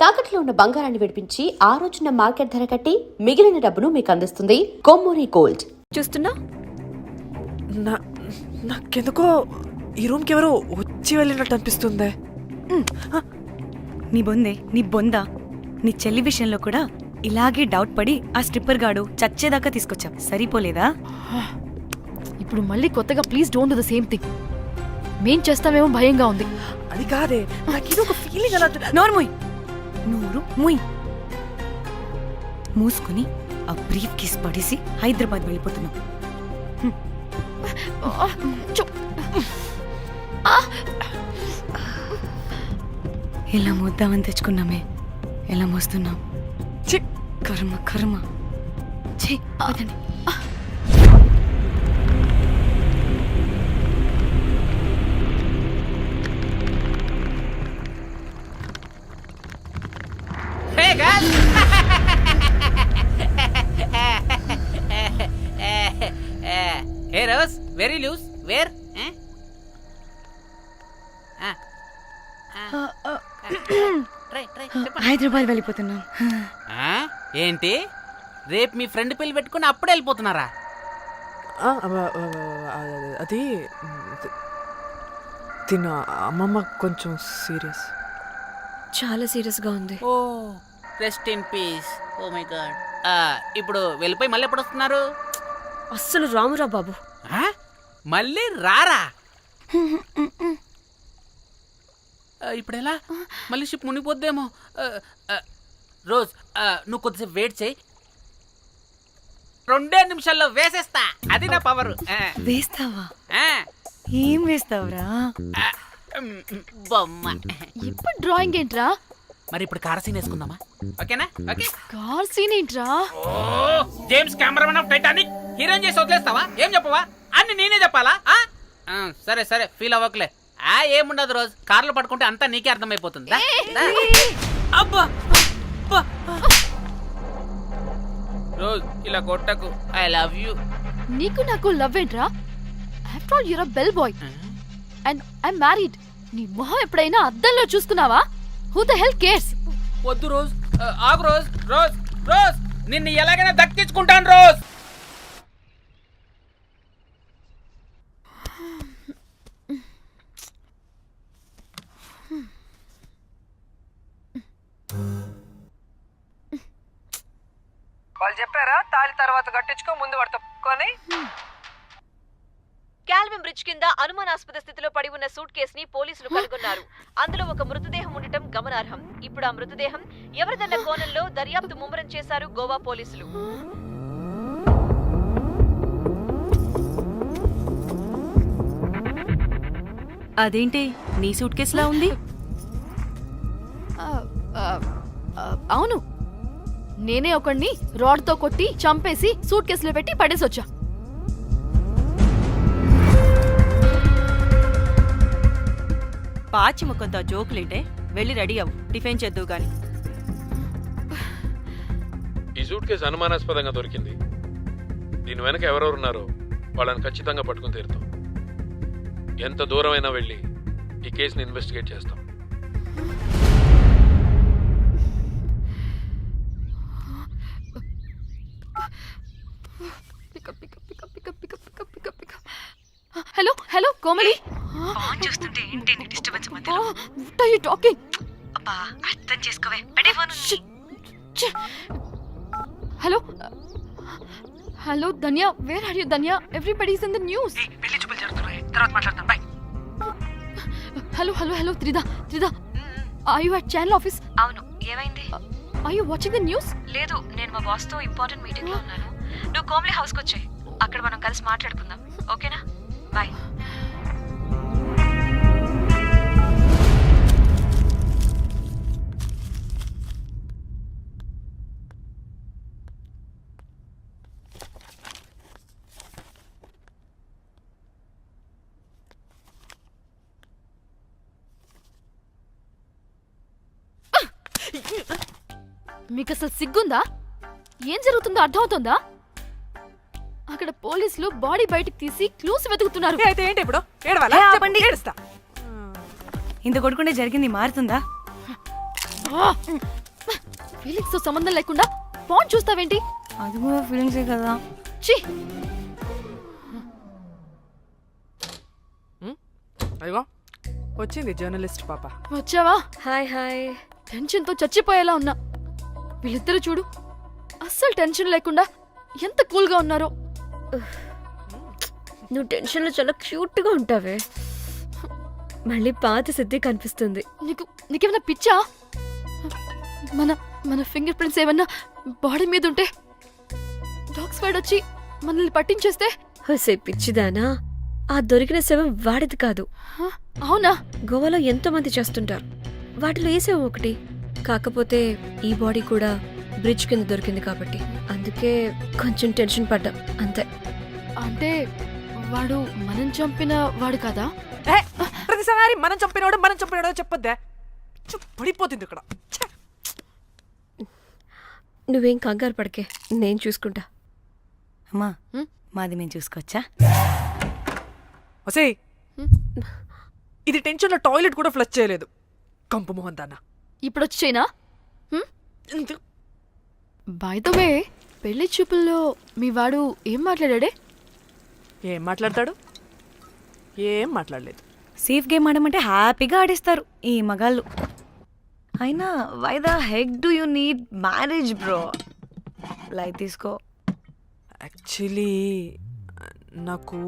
తాకట్లో ఉన్న బంగారాన్ని విడిపించి ఆ రోజున మార్కెట్ ధర కట్టి మిగిలిన డబ్బును మీకు అందిస్తుంది కొమ్మూరి గోల్డ్. చూస్తున్నా నాకెందుకో ఈ రూమ్కి ఎవరో వచ్చి వెళ్ళినట్టు అనిపిస్తుంది. నీ బొందా నీ చెల్లి విషయంలో కూడా ఇలాగే డౌట్ పడి ఆ స్ట్రిప్పర్ గాడు చచ్చేదాకా తీసుకొచ్చాం. సరిపోలేదా? ఇప్పుడు మళ్ళీ కొత్తగా please don't do the same thing. మేం చేస్తామేమో భయంగా ఉంది. అది కాదే, నాకు ఒక ఫీలింగ్ అలా. నోరు ముయ్. మూసుకుని ఆ బ్రీఫ్ కేస్ పడేసి హైదరాబాద్ వెళ్ళిపోతున్నాం. ఎలా మోద్దామని తెచ్చుకున్నామే, ఎలా మోస్తున్నాం. కర్మ కర్మ. పదండి. Hey Rose, very loose. Where? Try. Hyderabad వెళ్ళిపోతున్నాం. ఏంటి రేపు మీ ఫ్రెండ్ పెళ్లి పెట్టుకుని అప్పుడే వెళ్ళిపోతున్నారా? అది తిన్న అమ్మమ్మ కొంచెం సీరియస్, చాలా సీరియస్ గా ఉంది. Oh rest in peace. Oh my god. ఇప్పుడు వెళ్ళిపోయి మళ్ళీ ఎప్పుడు వస్తున్నారు? అస్సలు రామురా బాబు. మళ్ళీ రారా? ఇప్పుడు ఎలా? మళ్ళీ షిప్ మునిగిపోద్దేమో. రోజ్, నువ్వు కొద్దిసేపు వెయిట్ చేయి, 2 నిమిషాల్లో వేసేస్తా. అది నా పవర్. వేస్తావా? ఏం వేస్తావురా? బొమ్మ. ఇప్పుడు డ్రాయింగ్ ఏంట్రా? మరి ఇప్పుడు కార్ సీన్ వేసుకుందామా? ఓకేనా? ఓకే. కార్ సీన్ ఏంట్రా? James Cameron of Titanic heroine చేసి వదిలేస్తావా? ఏం చెప్పవా? అన్ని నేనే చెప్పాలా? సరే ఫీల్ అవ్వకలే. ఏముండదు రోజు, కార్లో పట్టుకుంటే అంతా నీకే అర్థమైపోతుంది. అబ్బా రోజ్, ఇలా కొట్టకు. I love you. నీకు నాకు లవ్ ఏంట్రా? After all you're a bell boy and I married. నీ మొహం ఎప్పుడైనా అద్దంలో చూసుకున్నావా? Who the hell cares? వద్దు రోజ్, ఆగు రోజ్. రోజ్ నిన్ను ఎలాగైనా దక్కించుకుంటాను రోజ్. వాళ్ళు చెప్పారా తాళి తర్వాత కట్టించుకో, ముందు వాడు తప్పుకొని. కాల్విన్ బ్రిడ్జ్ కింద అనుమానాస్పద స్థితిలో పడి ఉన్న సూట్ కేస్ ని పోలీసులు కనుగొన్నారు. అందులో ఒక మృతదేహం ఉండటం గమనార్హం. ఇప్పుడు ఆ మృతదేహం ఎవరిదన్న కోణంలో దర్యాప్తు ముమ్మరం చేశారు గోవా పోలీసులు. అదేంటి నీ సూట్ కేసులా ఉంది? అవును, నేనే ఒకడిని రాడ్తో కొట్టి చంపేసి సూట్ కేసులో పెట్టి పడేసొచ్చా. పాచి ముఖంతో జోకులేంటే వెళ్ళి రెడీ అవ్వు, టిఫిన్ చేద్దువు గాని. ఈ సూట్ కేసు అనుమానాస్పదంగా దొరికింది. దీని వెనక ఎవరెవరున్నారో వాళ్ళని ఖచ్చితంగా పట్టుకుని తీరుతాం. ఎంత దూరమైనా వెళ్ళి ఈ కేసుని ఇన్వెస్టిగేట్ చేస్తాం. హలో కోమలి. ఫోన్ చూస్తుంటే ఏంటి నీ డిస్టర్బెన్స్ మధ్యలో? What are you talking? అబ్బా అర్థం చేసుకోవే, పడే phone. Hello Dhanya, where are you Dhanya? Everybody is in the news. పెళ్లి చూపులు జరుగుతున్నాయి, తర్వాత మాట్లాడతాం. Bye. Hello Tridha, are you at channel office? అవును, ఏమైంది? Are you watching the news? లేదు, నేను మా బాస్ తో ఇంపార్టెంట్ మీటింగ్ లో ఉన్నాను. నువ్వు కోమ్లీ హౌస్ కి వచ్చాయి, అక్కడ మనం కలిసి మాట్లాడుకుందాం. ఓకేనా? బాయ్. మీకు అసలు సిగ్గుందా? ఏం జరుగుతుందో అర్థమవుతుందా? అక్కడ పోలీసులు బాడీ బయటికి తీసి క్లూస్ వెతుకుతున్నారు. అయితే ఏంటి ఇప్పుడు? ఏడవాలా? చెప్పండి, ఏడుస్తా. ఇంత కొడుకుంటే జరిగింది మారుతుందా? ఫీలింగ్స్ తో సంబంధం లేకుండా ఫోన్ చూస్తావేంటి? అది కూడా ఫీలింగ్సే కదా. ఛీ, అదిగో వచ్చింది జర్నలిస్ట్ పాప. వచ్చావా? Hi hi. టెన్షన్ తో చచ్చిపోయేలా ఉన్నా. వీళ్ళిద్దరు చూడు, అస్సలు టెన్షన్ లేకుండా ఎంత కూల్ గా ఉన్నారో. నువ్వు టెన్షన్లో చాలా క్యూట్గా ఉంటావే. మళ్ళీ పాత సిద్ధి కనిపిస్తుంది. నీకేమైనా పిచ్చా? మన మన ఫింగర్ ప్రింట్స్ ఏమన్నా బాడీ మీద ఉంటే డాగ్స్ వైడ్ వచ్చి మనల్ని పట్టించేస్తే? హోసే పిచ్చిదానా, ఆ దొరికిన శవం వాడిది కాదు. అవునా? గోవాలో ఎంతో మంది చేస్తుంటారు, వాటిలో ఏ శవం ఒకటి. కాకపోతే ఈ బాడీ కూడా బ్రిడ్జ్ కింద దొరికింది కాబట్టి అందుకే కొంచెం టెన్షన్ పడ్డా అంతే. అంటే వాడు మనం చంపిన వాడు కదా? ప్రతిసారి మనం చంపినోడో చెప్పొద్దే, పడిపోతుంది ఇక్కడ. నువ్వేం కంగారు పడకే, నేను చూసుకుంటా. అమ్మా, మాది మేము చూసుకోవచ్చా? ఒసేయ్, ఇది టెన్షన్లో టాయిలెట్ కూడా ఫ్లష్ చేయలేదు. కంపు మోహన్ దాన్న. ఇప్పుడు వచ్చి చేయనా? బై ద వే, పెళ్లి చూపుల్లో మీ వాడు ఏం మాట్లాడాడే? ఏం మాట్లాడతాడు? ఏం మాట్లాడలేదు. సేఫ్ గేమ్ ఆడమంటే హ్యాపీగా ఆడిస్తారు ఈ మగాళ్ళు. అయినా why the heck do you need marriage bro? Light తీసుకో. యాక్చువల్లీ నాకు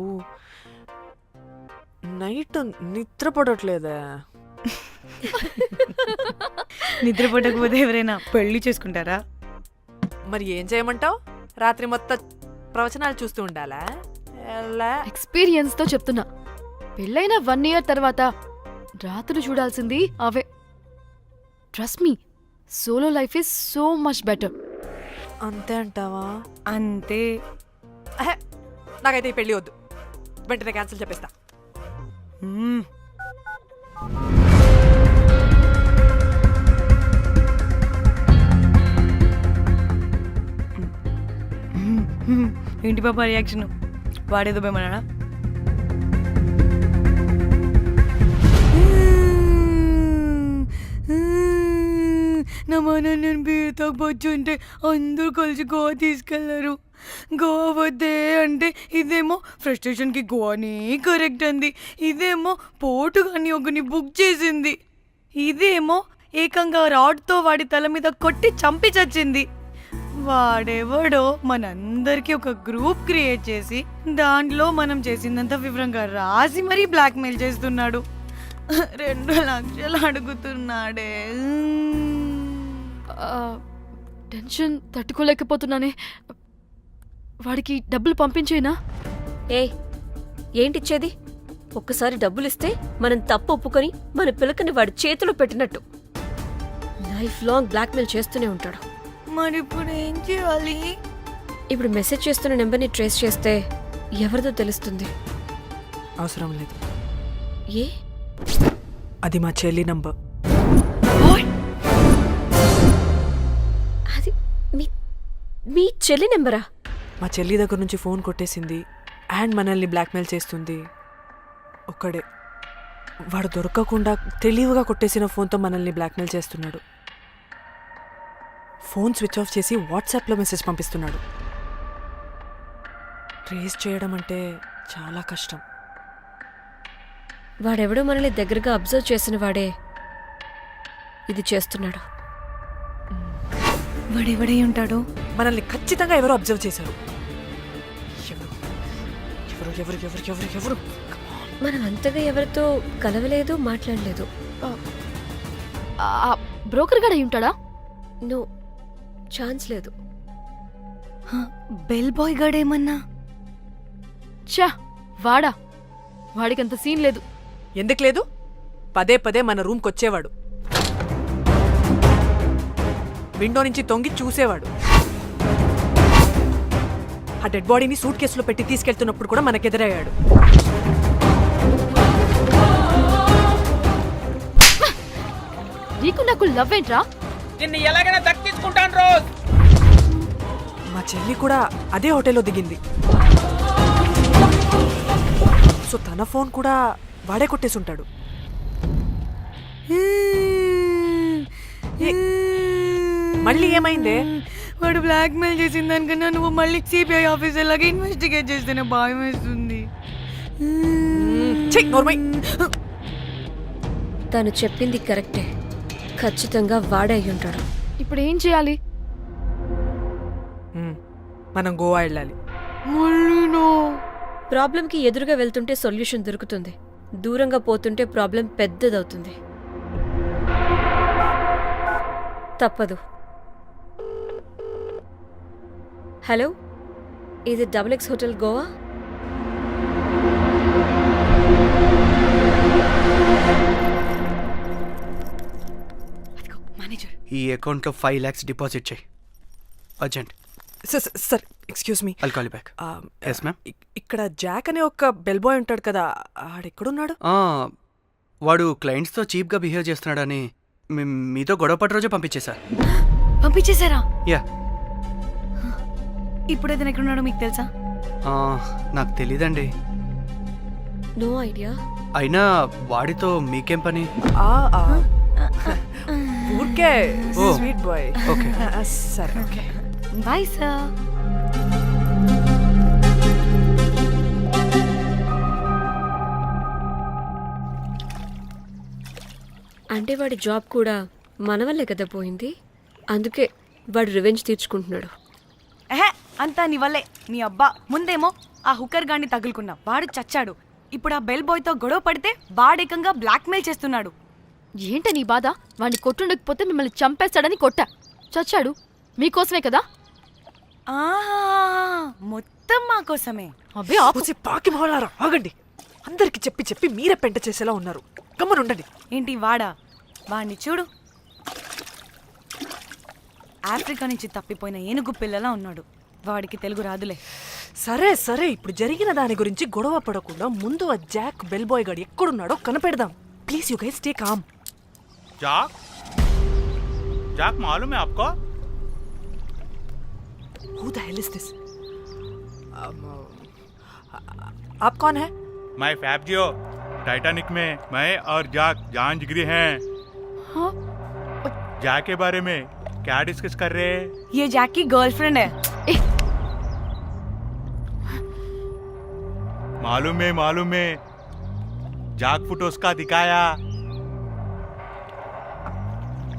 నైట్ నిద్ర పడట్లేదే. నిద్రపోటకపోతే ఎవరైనా పెళ్లి చేసుకుంటారా? మరి ఏం చేయమంటావు? రాత్రి మొత్తం ప్రవచనాలు చూస్తూ ఉండాలా? ఎక్స్పీరియన్స్ తో చెప్తున్నా, పెళ్ళైన 1 year తర్వాత రాత్రులు చూడాల్సింది అవే. Trust me, solo life is so much better. అంతే అంటావా? అంతే. నాకైతే ఈ పెళ్లి వద్దు, వెంటనే క్యాన్సిల్ చెప్పేస్తా. ఏంటి పాప రియాక్షన్? వాడేదో భయమన్నాడా? నా మన నేను బీరు తాగొచ్చుంటే అందరూ కలిసి గోవా తీసుకెళ్లారు. గోవా వద్దే అంటే ఇదేమో ఫ్రస్ట్రేషన్కి గోవాని కరెక్ట్ అంది, ఇదేమో పోటు కానీ ఒకని బుక్ చేసింది, ఇదేమో ఏకంగా రాడ్తో వాడి తల మీద కొట్టి చంపి చచ్చింది. వాడెవడో మనందరికీ ఒక గ్రూప్ క్రియేట్ చేసి దాంట్లో మనం చేసిందంత వివరంగా రాసి మరీ బ్లాక్మెయిల్ చేస్తున్నాడు. 2 లక్షలు అడుగుతున్నాడే. టెన్షన్ తట్టుకోలేకపోతున్నానే. వాడికి డబ్బులు పంపించేనా? ఏంటిచ్చేది? ఒక్కసారి డబ్బులిస్తే మనం తప్పు ఒప్పుకొని మన పిల్లకని వాడి చేతిలో పెట్టినట్టు లైఫ్ లాంగ్ బ్లాక్మెయిల్ చేస్తూనే ఉంటాడు. మరి ఇప్పుడు ఏం చేయాలి? ఇప్పుడు మెసేజ్ చేస్తున్న నెంబర్ని ట్రేస్ చేస్తే ఎవరిదో తెలుస్తుంది. అవసరం లేదు, ఏ? అది మా చెల్లి నంబర్. అది మీ చెల్లి నెంబరా? మా చెల్లి దగ్గర నుంచి ఫోన్ కొట్టేసింది అండ్ మనల్ని బ్లాక్మెయిల్ చేస్తుంది. ఒక్కడే, వాడు దొరకకుండా తెలివిగా కొట్టేసిన ఫోన్తో మనల్ని బ్లాక్మెయిల్ చేస్తున్నాడు. ఫోన్ స్విచ్ ఆఫ్ చేసి వాట్సాప్లో మెసేజ్ పంపిస్తున్నాడు. ట్రేస్ చేయడం అంటే చాలా కష్టం. వాడెవడో మనల్ని దగ్గరగా అబ్జర్వ్ చేసిన వాడే ఇది చేస్తున్నాడు. వాడెవడై ఉంటాడు? మనల్ని ఖచ్చితంగా ఎవరో అబ్జర్వ్ చేశారు. ఎవరు ఎవరు ఎవరు ఎవరు ఎవరు? మనం అంతగా ఎవరితో కలవలేదు, మాట్లాడలేదు. బ్రోకర్ గడ ఉంటాడా? నో, ఛాన్స్ లేదు. బెల్ బాయ్ గాడేమన్నా? చా, వాడా? వాడికంత సీన్ లేదు. ఎందుకు లేదు? పదే పదే మన రూమ్కి వచ్చేవాడు, విండో నుంచి తొంగి చూసేవాడు. ఆ డెడ్ బాడీని సూట్ కేసులో పెట్టి తీసుకెళ్తున్నప్పుడు కూడా మనకెదురయ్యాడు. నీకు నాకు లవ్ ఏంట్రా? నిన్ను ఎలాగైనా దక్కించుకుంటాను రోజ్. మా చెల్లి కూడా అదే హోటల్లో దిగింది. సో తన ఫోన్ కూడా వాడే కొట్టేసి ఉంటాడు. మళ్ళీ ఏమైందే? వాడు బ్లాక్మెయిల్ చేసిన దానికన్నా నువ్వు మళ్ళీ సిబిఐ ఆఫీసర్ లాగా ఇన్వెస్టిగేట్ చేస్తేనే భయం వేస్తుంది. చెయ్ నోర్మై. తను చెప్పింది కరెక్టే, ఖచ్చితంగా వాడే అయి ఉంటాడు. ఇప్పుడు ఏం చేయాలి? మనం గోవా వెళ్ళాలి. ప్రాబ్లంకి ఎదురుగా వెళ్తుంటే సొల్యూషన్ దొరుకుతుంది, దూరంగా పోతుంటే ప్రాబ్లం పెద్దదవుతుంది. తప్పదు. హలో, ఇది XX హోటల్ గోవా? మేనేజర్, ఈ అకౌంట్లో 5 lakhs డిపాజిట్ చేయి urgent. Sir excuse me. I'll call back. Yes ma'am. ఇక్కడ జాక్ అనే ఒక బెల్ బాయ్ ఉంటాడు కదా, ఆడెక్కడున్నాడు? వాడు క్లయింట్స్తో చీప్గా బిహేవ్ చేస్తున్నాడని మీతో గొడవ పడి రోజే పంపించేశా. పంపించేశారా? యా. ఇప్పుడు అతను ఎక్కడున్నాడో మీకు తెలుసా? నాకు తెలీదండి. No idea. అయినా వాడితో మీకేం పని? ఊరికే ఓ. Sweet boy. ఓకే. సరే ఓకే. Bye sir. అంటే వాడి జాబ్ కూడా మన వల్లే కదా పోయింది, అందుకే వాడు రివెంజ్ తీర్చుకుంటున్నాడు. అంతా నీ వల్లే. నీ అబ్బా ముందేమో ఆ హుకర్ గాన్ని తగులుకున్నా, వాడు చచ్చాడు. ఇప్పుడు ఆ బెల్ బాయ్తో గొడవ పడితే వాడేకంగా బ్లాక్మెయిల్ చేస్తున్నాడు. ఏంట నీ బాధ? వాడిని కొట్టుండకపోతే మిమ్మల్ని చంపేస్తాడని కొట్టా. చచ్చాడు మీకోసమే కదా? మొత్తం మా కోసమే. అబ్బే ఆపు. పూసి పాకి మొహలారా, ఆగండి. అందరికి చెప్పి చెప్పి మీరే పెంట చేసేలా ఉన్నారు. గమ్మనుండండి. ఏంటి వాడా? వాడిని చూడు, ఆఫ్రికా నుంచి తప్పిపోయిన ఏనుగు పిల్లలా ఉన్నాడు. వాడికి తెలుగు రాదులే. సరే సరే, ఇప్పుడు జరిగిన దాని గురించి గొడవ పడకుండా ముందు ఆ జాక్ బెల్ బాయ్ గాడు ఎక్కడున్నాడో కనిపెడదాం. Please you guys stay calm. जाक जाक मालूम है आपको? Who the hell is this? आप कौन है? मैं फैब्जियो। टाइटैनिक में मैं और जाक जान जिगरी हैं। हाँ? जाक के बारे में क्या डिस्कस कर रहे हैं? ये जैक की गर्लफ्रेंड है. मालूम है जाक फोटोस का दिखाया,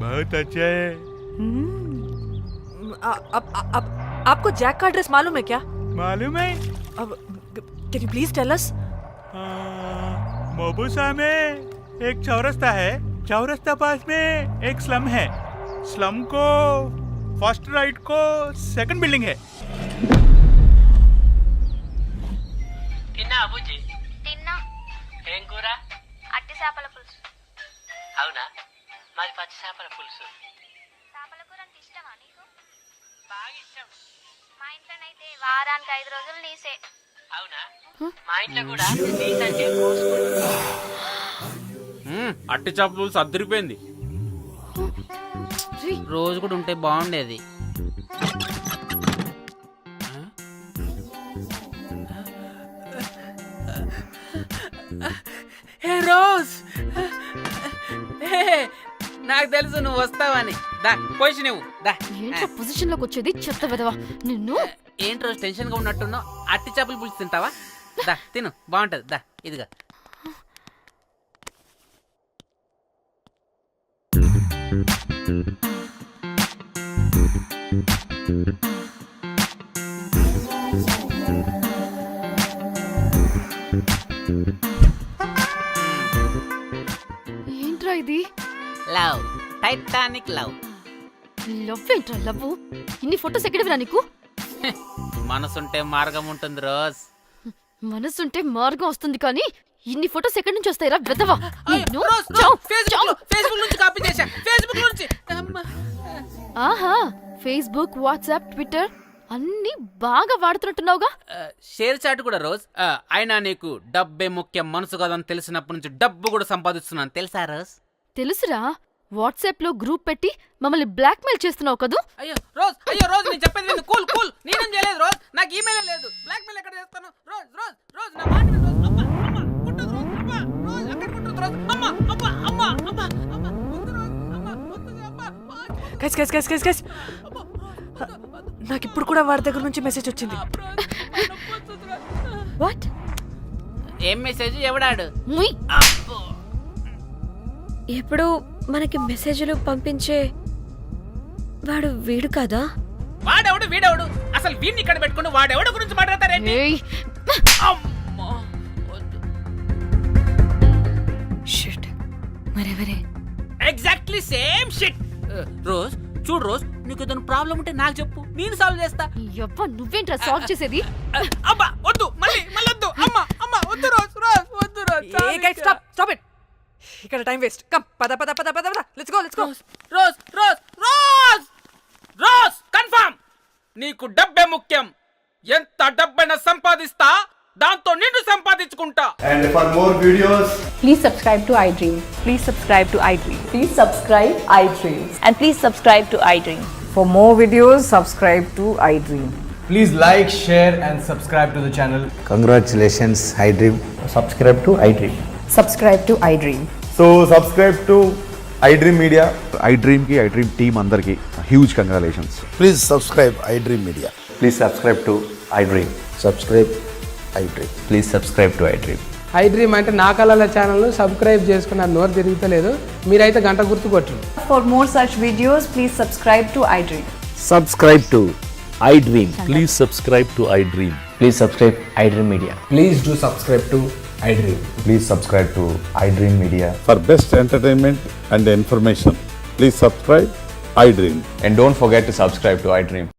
बहुत अच्छे है। आपको जैक का एड्रेस मालूम है क्या? मालूम है। अब can you please tell us? Mombasa में एक चौरस्ता है, चौरस्ता पास में एक स्लम है, स्लम को फर्स्ट राइट को सेकंड बिल्डिंग है। తిన్నా అబుజీ? తిన్నా. ఏం కూర? అట్టి చేపల పులుసు. అవునా, మాది పచ్చి చేపల పులుసు. చేపల కూర అంటే ఇష్టమా నీకు? బాగా ఇష్టం. మా ఇంట్లోనైతే వారానికి 5 రోజులు నీసే. అవునా, మా ఇంట్లో కూడా నీకంటే కోసుకుంటుంది. అట్టి చేపల పులుసు అద్దరిపోయింది. రోజు కూడా ఉంటే బాగుండేది. రోజ్, నాకు తెలుసు నువ్వు వస్తావని. దా పోయి నువ్వు దా. ఏంట్రా పొజిషన్ లోకి వచ్చేది చెత్త విధవా నిన్ను. ఏంటి రోజు టెన్షన్ గా ఉన్నట్టున్నావు? అట్టి చేపలు పులుసు తింటావా? దా తిను, బాగుంటది. దా ఇదిగా. ఏంట్రా ఇది? Love, Titanic love. లవ్ ఏంట్రా లవ్? ఇన్ని ఫొటోస్ ఎక్కడివిరా నీకు? మనసుంటే మార్గం ఉంటుంది రోజ్. మనసుంటే మార్గం వస్తుంది కానీ ఇన్ని ఫొటోస్ ఎక్కడి నుంచి వస్తాయిరా విధవా? నిన్ను ఫేస్బుక్ నుంచి కాపీ చేశా, ఫేస్బుక్ నుంచి. ఆహా, ఫేస్బుక్, వాట్సాప్, ట్విట్టర్ అన్ని బాగా వాడుతున్నట్టున్నావుగా. షేర్ చాట్ కూడా రోజ్. అయినా నీకు డబ్బే ముఖ్యం, మనసు కాదని తెలిసినప్పటి నుంచి డబ్బు కూడా సంపాదిస్తున్నాను తెలుసా రోజ్? తెలుసురా, వాట్సాప్ లో గ్రూప్ పెట్టి మమ్మల్ని బ్లాక్మెయిల్ చేస్తున్నావు కదూ. అయ్యో రోజ్ నేను చెప్పేది విను. కూల్ నేనేం చేయలేదు రోజ్, నాకు ఈమెయిల్ లేదు. బ్లాక్మెయిల్ ఎక్కడ చేస్తాను రోజ్ నా మాట విను రోజ్. అమ్మ కుట్టదు రోజ్, అమ్మ రోజ్ అక్కడ కుట్టదు రోజ్. అమ్మ వద్దు రోజ్, అమ్మ వద్దు రోజ్, అమ్మ వద్దు, అమ్మ గైస్ నాకు ఇప్పుడు కూడా వాడి దగ్గర నుంచి మెసేజ్ వచ్చింది. వాట్? ఏం మెసేజ్ ఎవడాడు? ముయ్. ఎప్పుడు మనకి మెసేజ్లు పంపించే వాడు వీడు కదా? వాడెవడు వీడెవడు? అసలు వీడిని ఇక్కడ పెట్టుకుని వాడెవడు గురించి మాట్లాడతారేంటి? ఏయ్. అమ్మా, వద్దు. షిట్, మరెవరే? Exactly same shit. రోజ్ చూడు రోజ్, నీకు ఏదైనా ప్రాబ్లం ఉంటే నాకు చెప్పు, నేను సాల్వ్ చేస్తా. యవ్వ, నువ్వేంట్రా సాల్వ్ చేసేది? అబ్బా వద్దు, మళ్ళీ వద్దు. అమ్మా అమ్మా వద్దు రోజ్, రోజ్ వద్దు రోజ్. Stop it. ఇక్కడ టైం వేస్ట్. కమ్ పద let's go. Rose rose rose rose confirm. నీకు డబ్బే ముఖ్యం. ఎంత డబ్బైనా సంపాదిస్తా, దాంతో నిన్ను సంపాదించుకుంటా. And for more videos, Please subscribe to iDream. Please subscribe to iDream. Please subscribe iDream. And please subscribe to iDream. For more videos, subscribe to iDream. please like, share and subscribe to the channel. Congratulations, iDream. Subscribe to iDream. Subscribe to iDream. So subscribe to iDream Media. iDream ki iDream team andarki huge congratulations. Please subscribe iDream Media. Please subscribe to iDream. Subscribe iDream. Please subscribe to iDream. iDream అంటే నా కళల channel subscribe చేసుకున్న నోరు తిరుగుతలేదు. మీరైతే గంట గుర్తు కొట్టండి. For more such videos, please subscribe to iDream. Subscribe to iDream. Please subscribe to iDream. Please subscribe iDream Media. Please do subscribe to iDream. Please subscribe to iDream Media. For best entertainment and information, please subscribe iDream. And don't forget to subscribe to iDream.